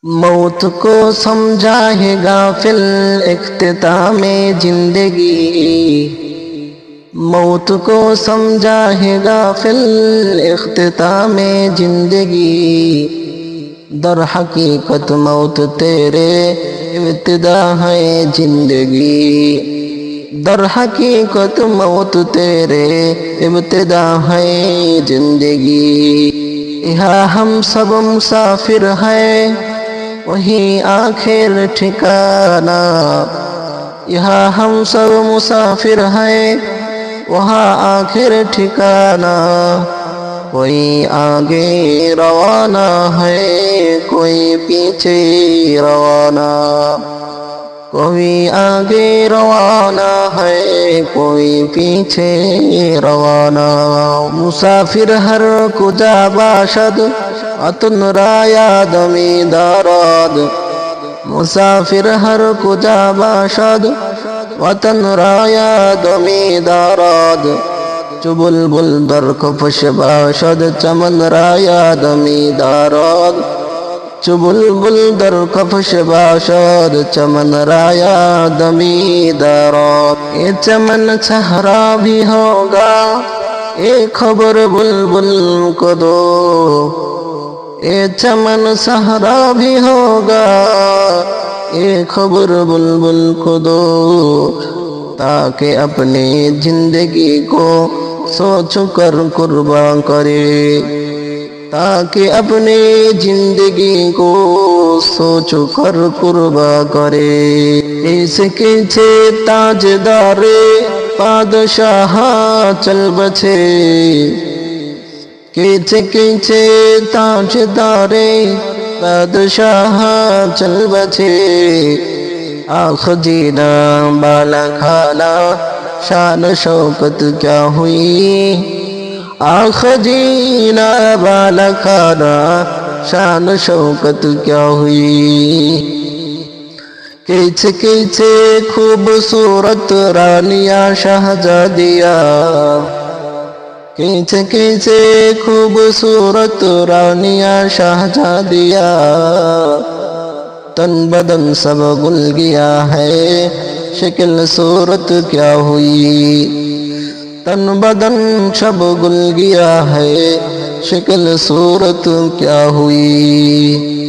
मौत को समझा है गाफिल इख्तितामे जिंदगी। मौत को समझा है गाफिल इख्तितामे जिंदगी। दर हकीकत मौत तेरे इब्तिदा है जिंदगी। दर हकीकत मौत तेरे इब्तिदा है जिंदगी। यहाँ हम सब मुसाफिर हैं वही आखिर ठिकाना। यहाँ हम सब मुसाफिर हैं वहाँ आखिर ठिकाना। कोई आगे रवाना है कोई पीछे रवाना। कोई आगे रवाना है कोई पीछे रवाना। मुसाफिर हर कुजा बाशद अतन राया दमी दाराद। मुसाफिर हर कुजा बाशद वतन राया दमी दाराद। चुबुलबुल दर कफश बाशद चमन राया दमी दाराद। चुबुलबुल दर कफश बाशद चमन राया दमी दाराद। ये चमन सहरा भी होगा ये खबर बुलबुल को दो। ये चमन सहरा भी होगा ये खबर बुलबुल को दो। ताकि अपनी जिंदगी को सोच कर कुर्बान करे। ताकि अपनी जिंदगी को सोच कर कुर्बान करे। इसके छे ताजदारे बादशाह चल बचे। किचे किचे ताजदारे बादशाह चल बचे। आख जीना बाला खाना शान शौकत क्या हुई। आख जीना बाला खाना शान शौकत क्या हुई। किचे किचे खूबसूरत रानिया शहजादिया। किचे किचे खूबसूरत रानिया शहजादिया। तन बदन सब गुल गया है शक्ल सूरत क्या हुई। तन बदन सब गुल गया है शक्ल सूरत क्या हुई।